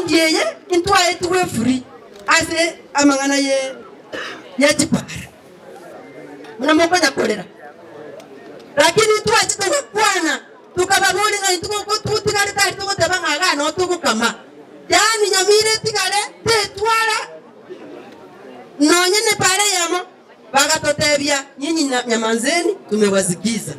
county ye into a two free as a amangana ye yachipar. Mnamokonya kolera. Lakini tu achitoka kwana tukababuli na tuko tukale tuko tabanga no tuko kama. Yani Nyamira tigale tetwala no nyene pale yamo bagatotebya nyinyi nyamanzeni tumewasikiza.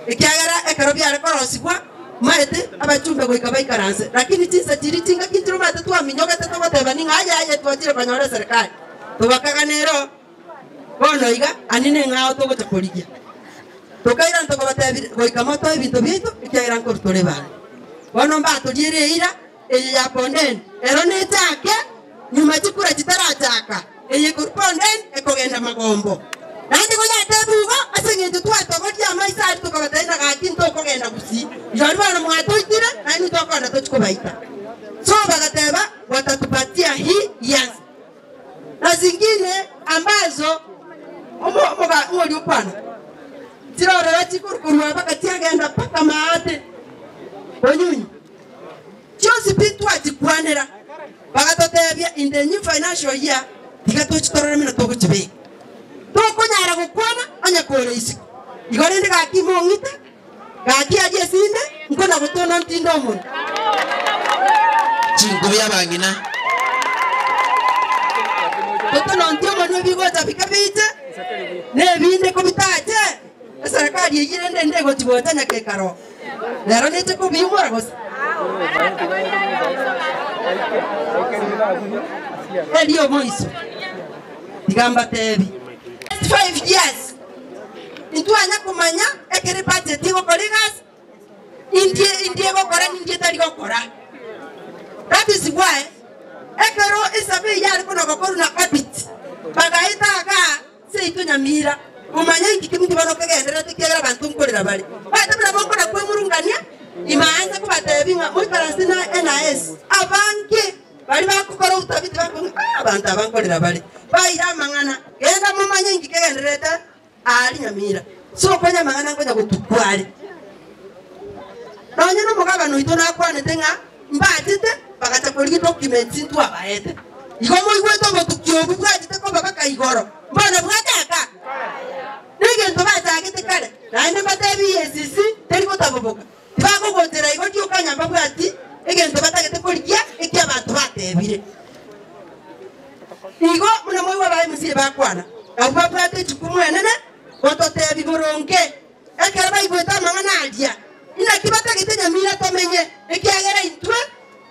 Ikiagara ekarobya rekorosikwa maete abachumbe goikaba ikaranse lakini tisa tiritinga kitiro matatu aminyoga tatu bateba ninga aye twatire banyore serikali tubakaga nero bono iga anine ngao to gotakorigia tokaira ntoko batebi goikama to ebintu bito ikiagara nkortore bana bono mbato direira ya ponden ero netake nyuma chikura chitarachaka eye kurponden ekogenda magombo nandi goya tebugo asengeto twatogodia maisa tukabataina gakinto kogenda gusi jari bana mwatoitire nani tokonda tochikobaita so bagateba watatupatia hii yanzi na zingine ambazo ngoli upana tirora chikurkurwa bakati agenda paka maate onyunyi chose pitu atikwanera bagatotebya in the new financial year tigatochitorera mina togochibe tokonyara gukwana anyakore isi igorende gakimongite gaki aje sinde nkona gutona ntindo omuntu chingo yabangina gutona ntimo no bigota bikabite nebinde ko bitaje serikali yigirende ndego tibotanya kekaro lero nete ko bimura gose Elio Moiso digamba tebi 5 years intuanya kumanya ekere budget go kolegas indie go kora indie tari go kora. That is why ekero isabe yari kono go koruna habit bagaita aga seito Nyamira umanya ikikimiti bano kagendera tikera bantu nkorera bali batabira bokora kwe murungania imaanza kubatebi nga mukarasina NIS abanke bali bakukora utabiti bako abantu abankorera bali bayira mangana genda mumanya ingikegendereta ali Nyamira so kwanya mangana ngoja gutukwali nanye no mugabano itona kwane tenga mbatite bakacha kuri documents ntu abaete ikomo igweto botukyobu bwajite ko bakaka igoro mbona bwataka nige ndo batagite kale nanye batebi yesisi teri botaboboka bako gotera igoti ukanyamba bwati egento batagite kurikia iki abantu batebire igo muna moyo babaye musire bakwana abo bwate chikumwenene bototebi boronke ekera igweta mangana adia ina kibatagite Nyamira tomenye ekiagera intwe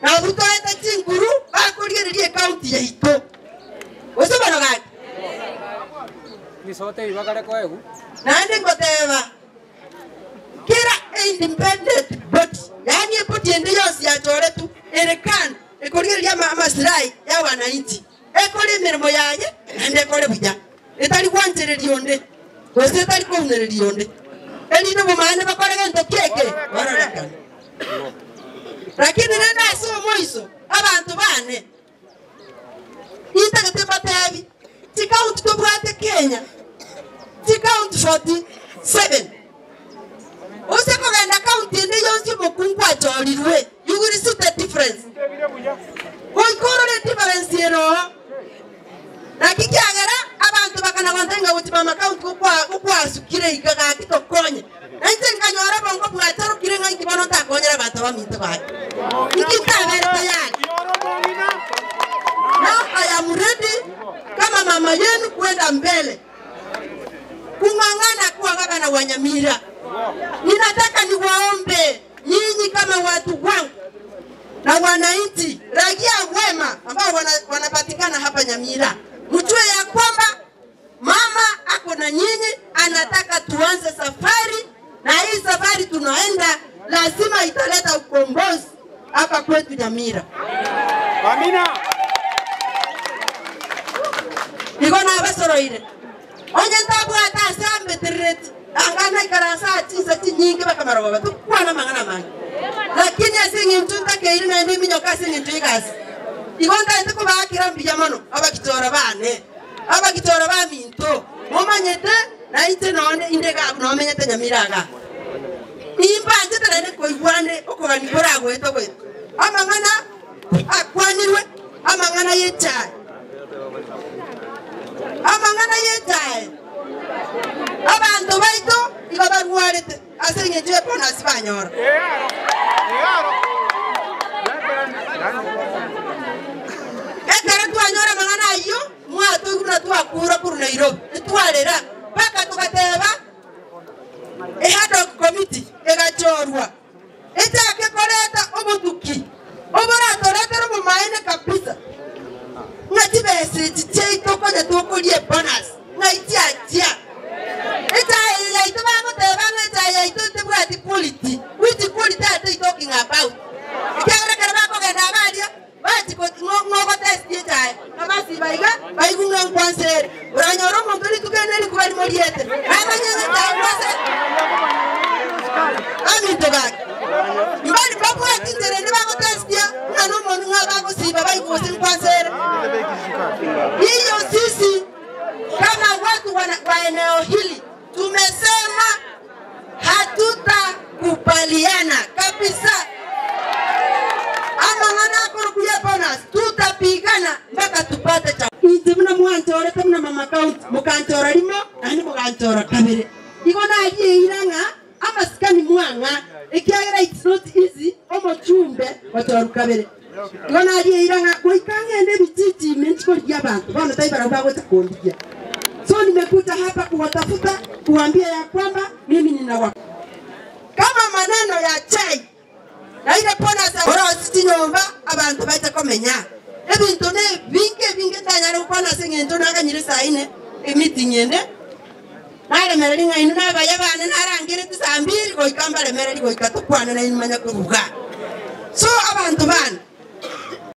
na butoeta chinkuru bakuririe county ya ito osubano gaki ni sote ibagare ko egu nande ngoteba kira independent body yani body ende yosi ya tore tu erekan ekuririe masirai ya wananchi ekore mirimo yaye nande ekore buja etari kwanjererio onde gose etari kunererio onde elinde bumane bakore gento keke bararekana lakini nenda so moiso abantu bane intagete batebi tikaunt to bwate Kenya tikaunt 47 ose ko genda county ende yonsi mukungwa jorirwe you will see the difference oikoro le difference yero nakikiagera abantu bakana wandenga utima account kwa sukire ikaga kitokonye ente nganyora bongo bwataro kirenga ikibano takonyera abantu bamite bake ikitabeta yake now I am ready kama mama yenu kwenda mbele kungangana kuwa gavana wa Nyamira. Ninataka niwaombe nyinyi kama watu wangu na wananchi raia wema ambao wanapatikana hapa Nyamira, mjue ya kwamba mama ako na nyinyi, anataka tuanze safari, na hii safari tunaenda lazima italeta ukombozi hapa kwetu Nyamira. Amina. Niko na basoro ile. Onye ntabu atasambe tireti. Angana karasa tisa nyingi bakamara baba tukwana mangana mangi. Lakini asingi mtunta keiri na ndimi nyokasi nitwikasi. Igonda ndiko bakira mbiyamano abakitora bane. Abakitora ba minto. Momanyete na ite none indega nomenyete Nyamiraga. Nimba njete nene ko igwande okogani korago eto kwetu. Amangana akwanirwe amangana yechae abantu baito igo barwarete asenye je bonus banyora ekara twanyora mangana iyo mwato kuna twakura kuru Nairobi twarera paka tukateba ehado committee egachorwa etake koreta obutuki oboratoreta mu maine kabisa ngati tito ko de toko die bonus ngati atia eta ya ito ba ko te ba ngata ya ito te bwati quality which quality are they talking about ikara kara ko ga na badia bati ko ngo test ye tai kabasi baiga baigunga kwanse uranyoro mo tuli tukeneli ku bali moriete abanyanga ta kwase ami to ga mbali papo atintere ne ba ko test ya nanu mo nga ba ko si baba iko sin kwanse hiyo sisi kama watu wa eneo hili tumesema hatutakubaliana kabisa. Ama ngana kurukuya bonus tutapigana mpaka tupate cha. Itemna mwantora temna mama count mukantora limo ani mukantora kabere. Igona agiye iranga ama skani mwanga ikiagira it's not easy omo chumbe watora kabere. Igona agiye iranga kuikanga ende bititi menchiko yabantu bana taibara babo takondia. So nimekuja hapa kuwatafuta kuambia ya kwamba mimi nina kama maneno ya chai na ile pona za ora siti nyomba abantu baita komenya ebintu ne vinge tanyara ukona sengento nakanyire saine meeting yende nare mereri ngainu na baya bana narangire tisambiri ko ikambale mereri ko ikatukwana na imanya kuruga so abantu